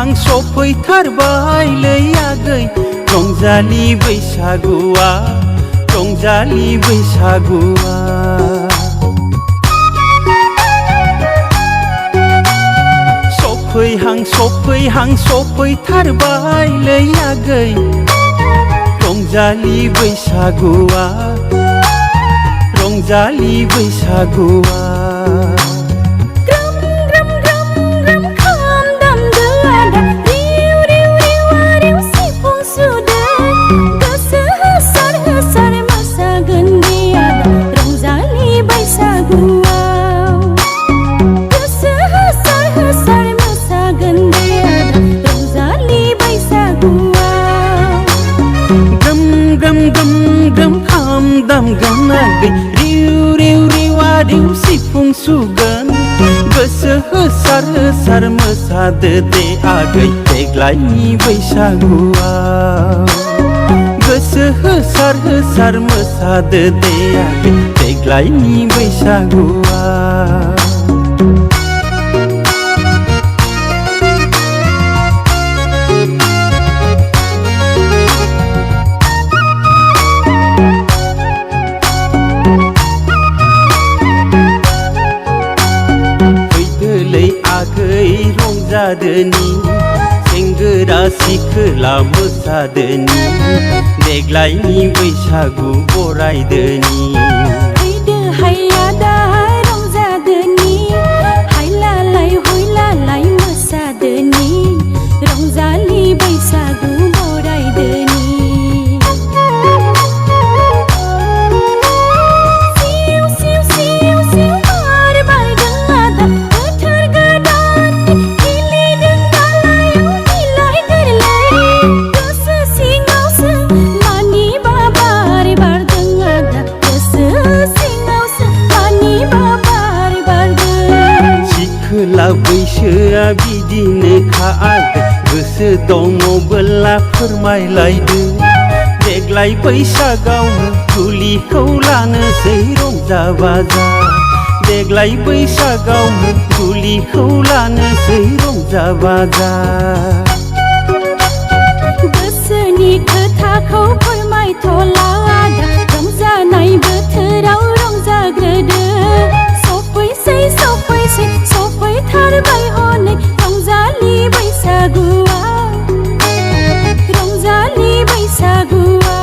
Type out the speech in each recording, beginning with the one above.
सफैहां सफैथारबायलै आगै रंजालि बैसागुआ रंजालि बैसागुआ सफैहां सफैथारबायलै आगै रंजालि बैसागुआ रंजालि बैसागुआ रिउ सिफुं सुगोन गोसो होसार होसार मोसादो दे आगै देग्लायनि बैसागुआव गोसो होसार होसार मोसादो दे आगै देग्लायनि बैसागुआव रंजादोनि सेंग्रा सिख्ला मोसादोनि देग्लायनि बैसागु बरायदोनि फैदो हाया दा रंजादोनि हायलालाय हुइलालाय मोसादोनि रंजालि बैसागु बरायदोनि बैसोआ बिदिनोखा आगै गोसो दङबोला फोरमायलायदो देग्लाय बैसागावनो जुलिखौ लानोसै रंजा बाजा देग्लाय बैसागावनो जुलिखौ लानोसै रंजा बाजा गोसोनि खोथाखौ फोरमायथ'ला आदा रंजानाय बोथोराव रंजाग्रोदो सफैथारबाय हनै रंजालि बैसागुआ रंजालि बैसागुआ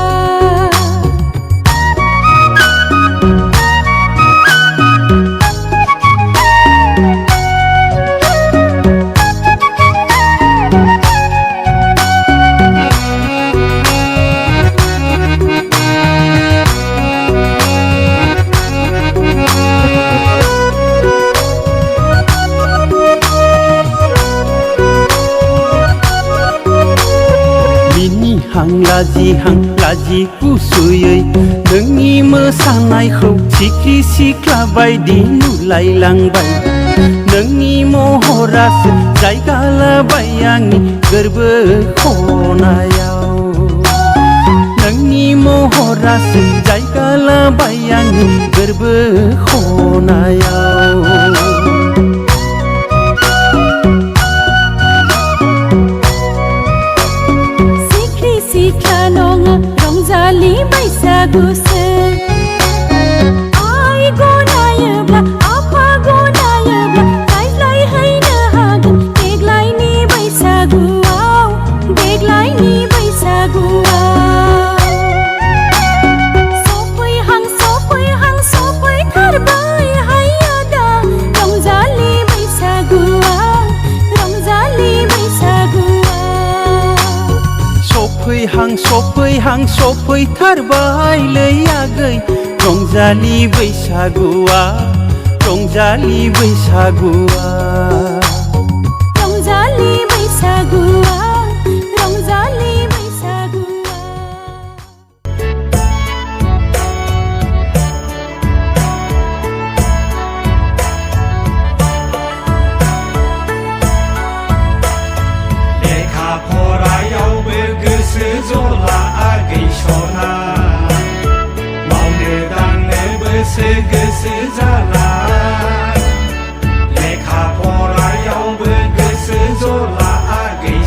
लाजिहां लाजि गुसुयै नोंनि मोसानायखौ सिख्रि सिख्ला बायदि नुलायलांबाय नोंनि महरासो जायगा लाबाय आंनि गोरबो खनायाव नोंनि महरासो जायगा लाबाय आंनि गोरबो खनायाव रंजालि बैसागुसो आइ गनायोब्ला आफा गनायोब्ला रायज्लायहैनो हागोन देग्लायनि बैसागुआव देग्लायनि बैसागुआव सफैहां सफैथारबाय हाया दा रंजालि बैसागुआव रंजालि बैसागुआव सफैहां सफैथारबायलै आगै रंजालि बैसागुआ रंजालि बैसागुआ रंजालि बैसागुआ रंजालि बैसागुआ लेखा फरायावबो गोसो जला आगै सना मावनो दांनोबोसो गोसो जाला लेखा फरायावबो गोसो जला आगै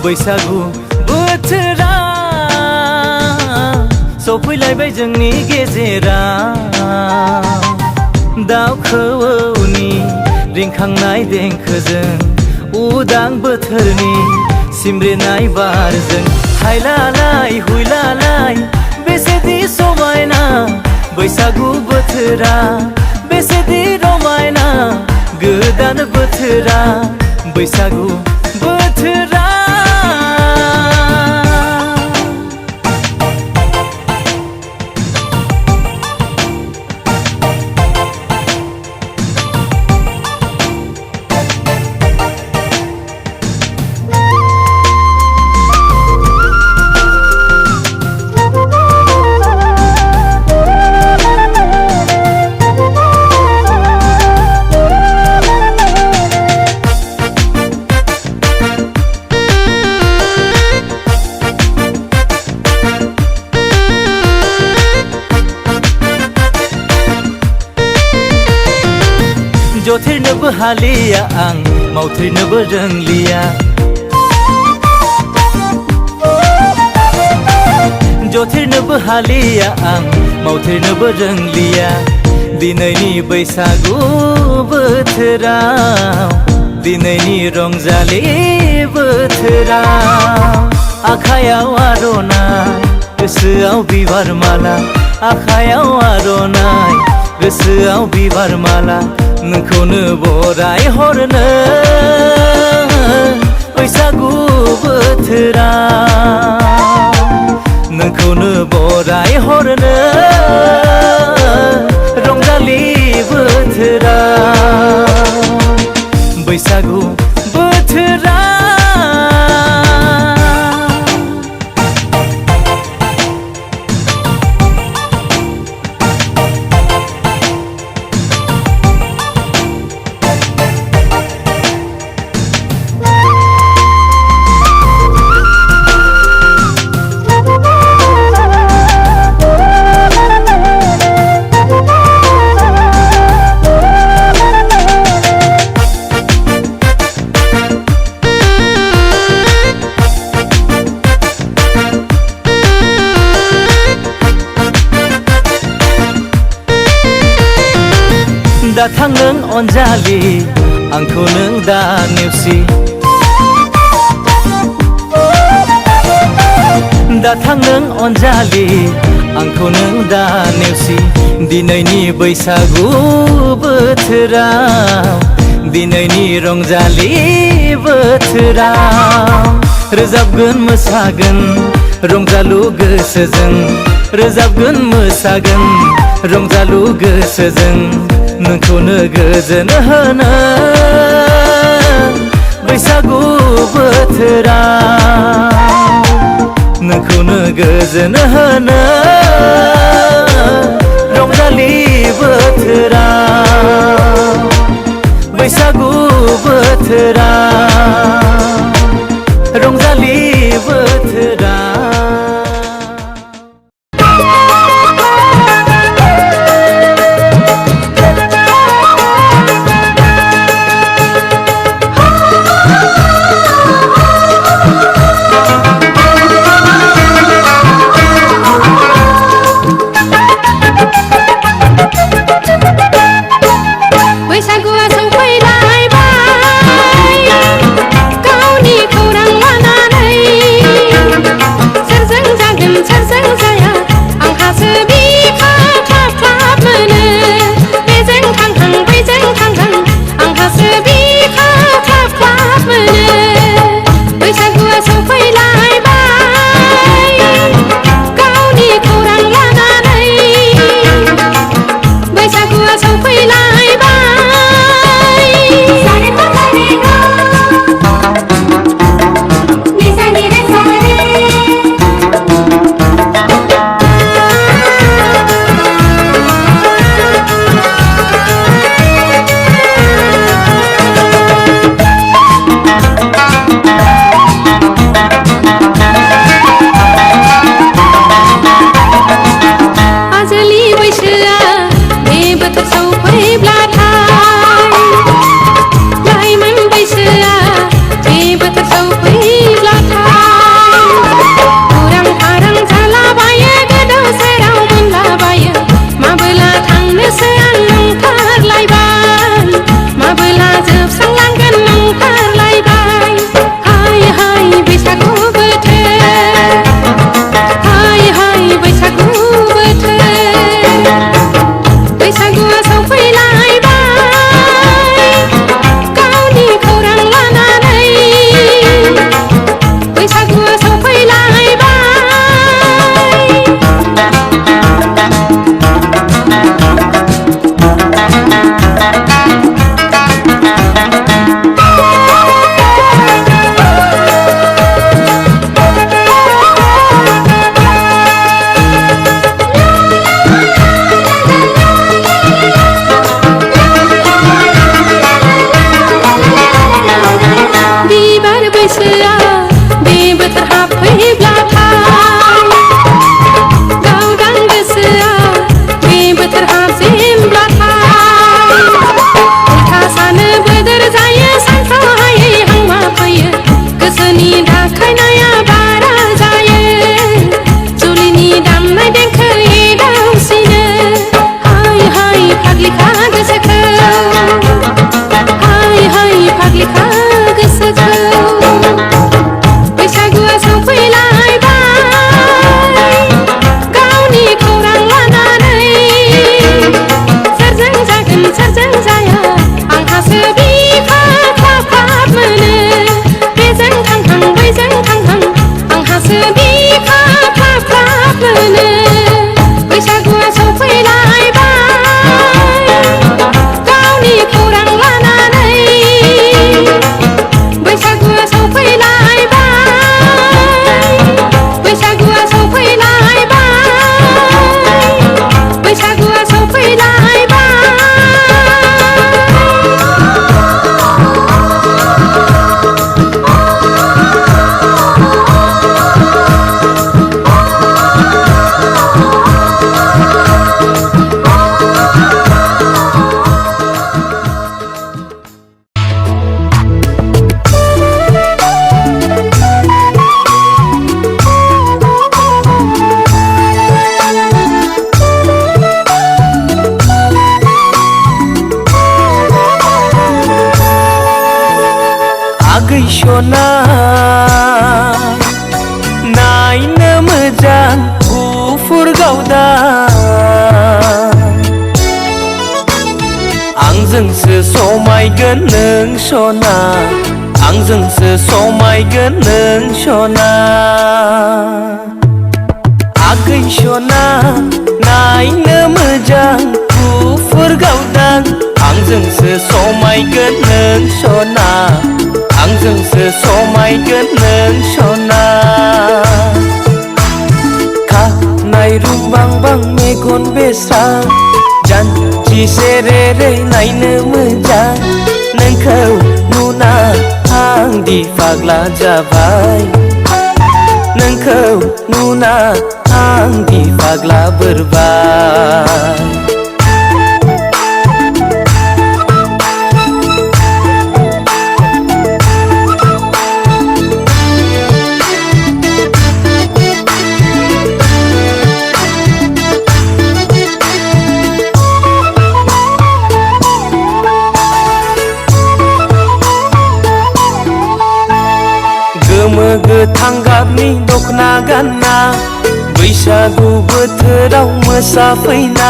बैसागु बोथोरा सफैलायबाय जोंनि गेजेराव दाउ खौवौनि रिंखांनाय देंखोजों उदां बोथोरनि सिमरिनाय बारजों हायलालाय हुयलालाय बेसेदि समायना बैसागु बोथोरा बेसेदि रमायना गोदान बोथोरा बैसागु बोथोरा जथेरनोबो हालिया आं मावथेरनोबो रोंलिया जथेरनोबो हालिया आं मावथेरनोबो रोंलिया दिनैनि बैसागु बोथोराव दिनैनि रंजालि बोथोराव आखायाव आर'नाइ गोसोआव बिबार माला आखायाव आर'नाइ गोसोआव बिबार माला नोंखौनो बराय हरनो बैसागु बोथोराव नोंखौनो बराय हरनो रंजालि बोथोराव बैसागु बोथोरा दाथां नों अनजालि आंखौ नों दा नेवसि दाथां नों अनजालि आंखौ नों दा नेवसि दिनैनि बैसागु बोथोराव दिनैनि रंजालि बोथोराव रोजाबगोन मोसागोन रंजालु गोसोजों रोजाबगोन मोसागोन रंजालु गोसोजों नोंखौनो गोजोन होनो बैसागु बोथोराव नोंखौनो गोजोन होनो रंजालि बोथोराव बैसागु बोथोराव रंजालि बोथोराव आगै सना नायनो मोजां गुफुर गावदा आंजोंसो समायगोन नों सना आंजोंसो समायगोन नों सना आगै सना नायनो मोजां गुफुर गावदां आंजोंसो समायगोन नों सना आंजोंसो समायगोन नों सना खानाय रुंबांबां मेगन बेसा जानजि सेरेरे नायनो मोजां नोंखौ नुना आं दि फाग्ला जाबाय नोंखौ नुना आं दि फाग्ला बोरबाय गोमो गोथां गाबनि दखना गानना बैसागु बोथोराव मोसाफैना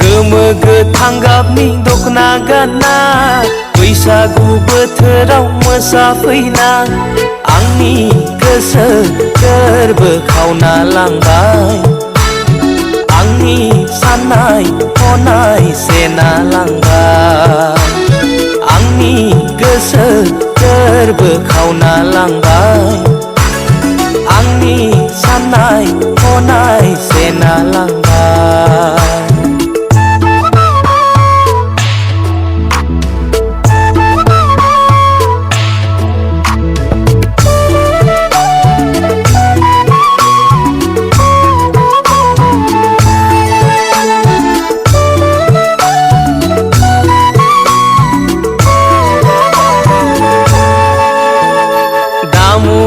गोमो गोथां गाबनि दखना गानना बैसागु बोथोराव मोसाफैना आंनि गोसो गोरबो खावना लांबाय आंनि साननाय हनाय सेना लांबाय आंनि गोसो गोरबो खावना लांबाय आंनि साननाय हनाय सेना लांबाय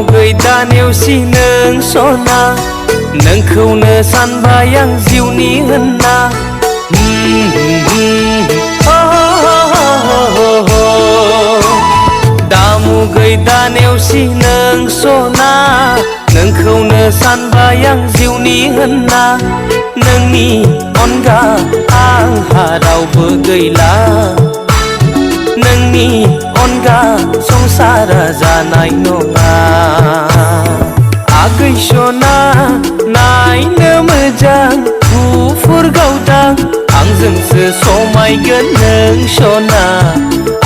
गैदा नेवसि नों सना नोंखौनो सानबाय आं जिउनि होनना दामु गैदा नेवसि नों सना नोंखौनो सानबाय आं जिउनि होनना नोंनि अनगा आंहा रावबो गैला नोंनि अनगा संसारा जानाय नङा आगै सना नायनो मोजां गुफुर गावदां आंजोंसो समायगोन नों सना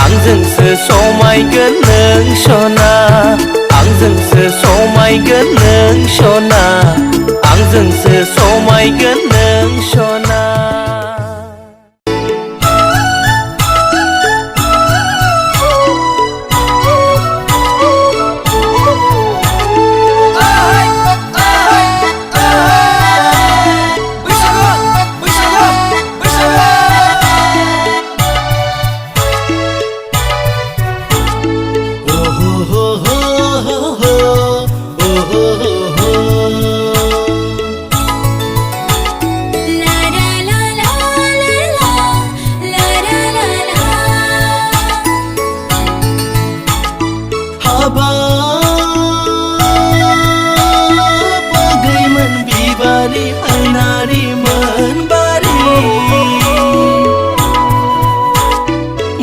आंजोंसो समायगोन नों सना आंजोंसो समायगोन नों सना आंजोंसो समायगोन नों सना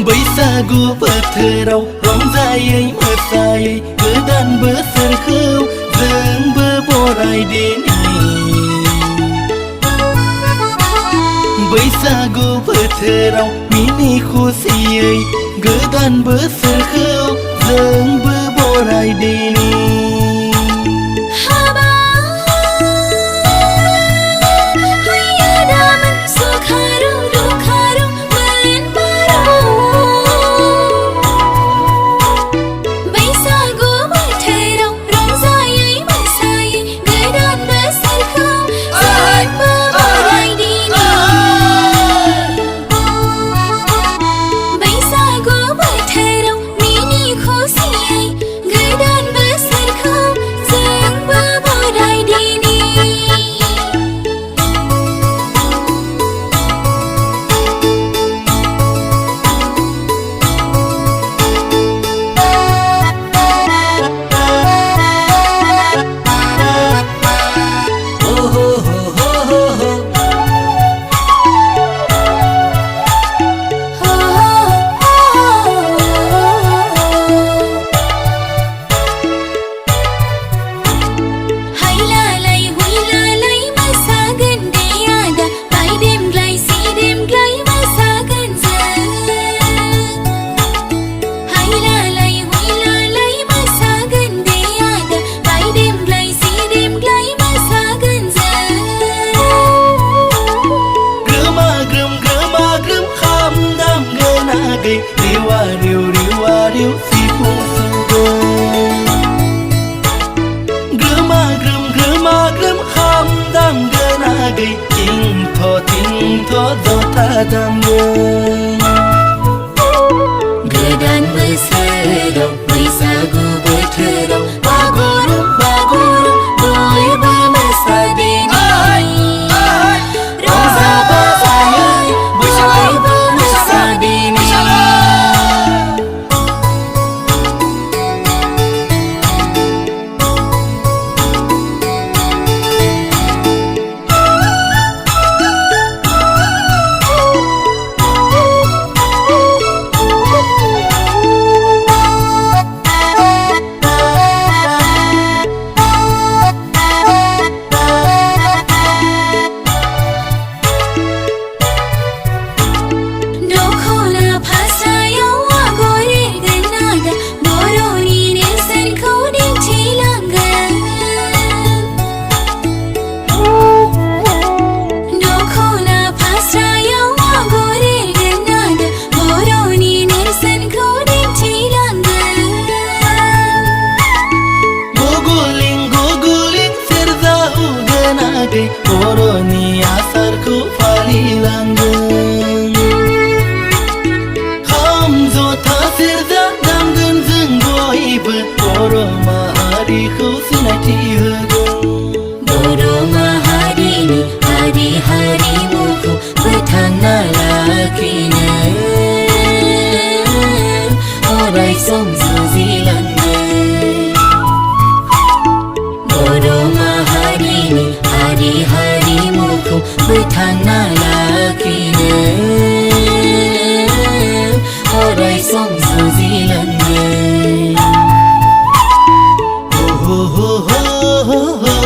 बैसागु बोथोराव रंजायै मोसायै गोदान बोसोरखौ जोंबो बरायदिनि बैसागु बोथोराव मिनि खुसियै गोदान बोसोरखौ जोंबो बरायदिनि बैसागु बोथोराव मिनि खुसियै गोदान बोसोर जथा दामगोन गोदान बोसोराव बैसागु बोथोराव बागुरुम बागुरुम बयबो मोसादेनि रंजा बाजायै बयबो मोसादेनि बर'नि आसारखौ फालिलांगोन खाम जथा सेरजा दामगोन जों बयबो बर' माहारिखौ सिनायथि होगोन बर' माहारिनि हारिमुखौ फोथांना लाखिनो अराय सम जुजिलांगोन बर' माहारिनि हारिमुखौ फोथांना लाखिनो अराय सम जुजिलांगोन हो हो हो हो हो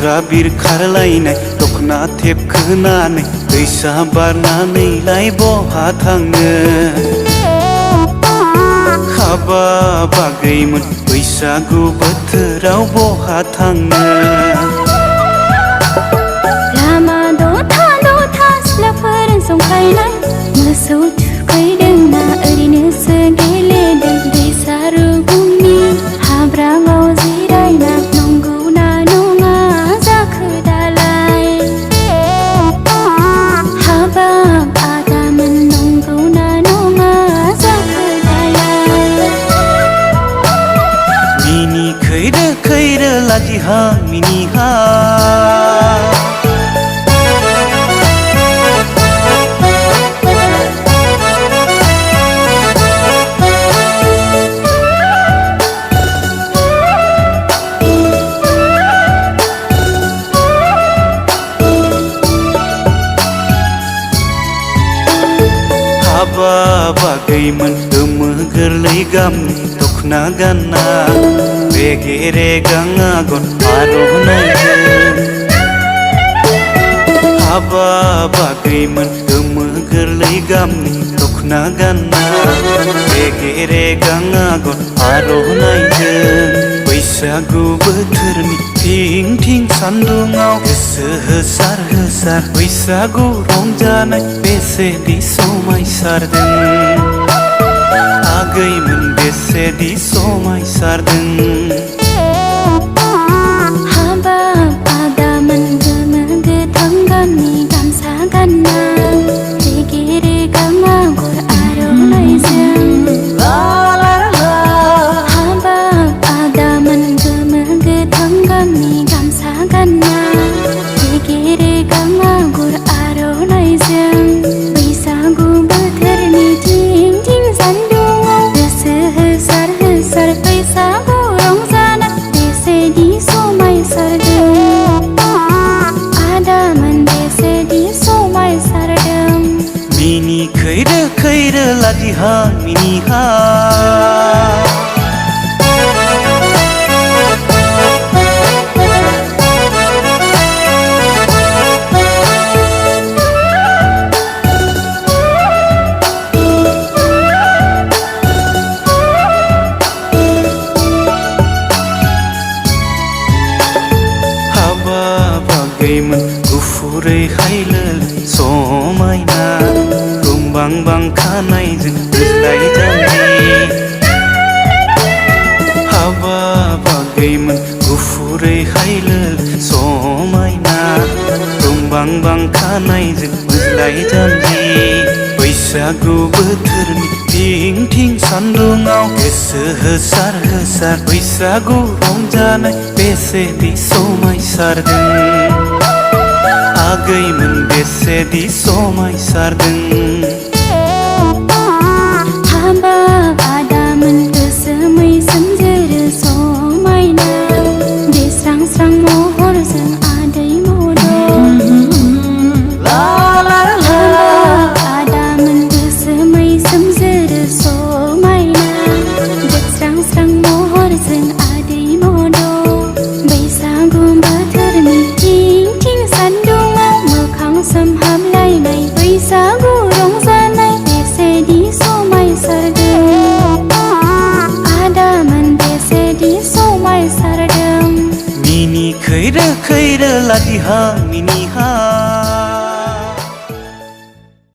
लेस्रा बिरखारलायनाय दखना थेब खोनानै दैसा बारनानैलाय बहा थांनो हाबा बागैमोन बैसागु बोथोराव बहा थांनो लामा दथा दथा सिख्लाफोर संखायनाय मोसौ थुखैदों ना ओरैनोसो गेलेदों दैसा रुगुंनि हाब्राङाव जिरायना नंगौना नङा जाखो दालाय हाबाब आदामोन नंगौना नङा जाखो दालाय मिनि खैरो खैरो लाजिहां मिनिहां हाबा बागैमोन गोमो गोरलै गामनि दखना गानना रेगे रेगां आगर आर'नाइजों हाबा बागैमोन गोमो गोरलै गामनि दखना गानना रेगे रेगां आगर आर'नाइजों बैसागु बोथोरनि थिं थिं सान्दुङाव गोसो होसार होसार बैसागु रंजानाय बेसेदि समायसारदों आगैमोन बेसेदि समायसारदों हाबाब आदामोन गोमो गोथां गाबनि गामसा गानना रेगे रेगां आगर आर'नाइजों हाबाब आदामोन गोमो गोथां गाबनि गामसा गानना रेगे रेगां आगर आर'नाइजों बैसागु बोथोरनि थिं थिं सान्दुङाव गोसो होसार होसार बैसागु रंजानाय बेसेदि समायसारदों आदामोन बेसेदि समायसारदों मिनि खैरो खैरो लाजिहां मिनिहां हाबा बागैमोन गुफुरै हायलोल समायना रुमबां बां खानायजों बिलाइ जानाय हाबा बागैमोन गुफुरै हायलोल समायना रुमबां बां खानायजों बिलाइ जानाय बैसागु बोथोरनि थिं थिं सान्दुङाव गोसो होसार होसार बैसागु रंजानाय बेसेदि समायसारदों आगैमोन बेसेदि समायसारदों हाबाब आदामोन गोसोमै सोमजोरो समायना दैस्रां स्रां महरजों आदै मद' हाबाब आदामोन गोसोमै सोमजोरो समायना दैस्रां स्रां महरजों आदै मद' बैसागु बोथोरनि थिं थिं सान्दुङाव मोखां सोमहाबलायनाय बैसागु रंजानाय बेसेदि समायसारदों आदामोन बेसेदि समायसारदों मिनि खैरो खैरो लाजिहां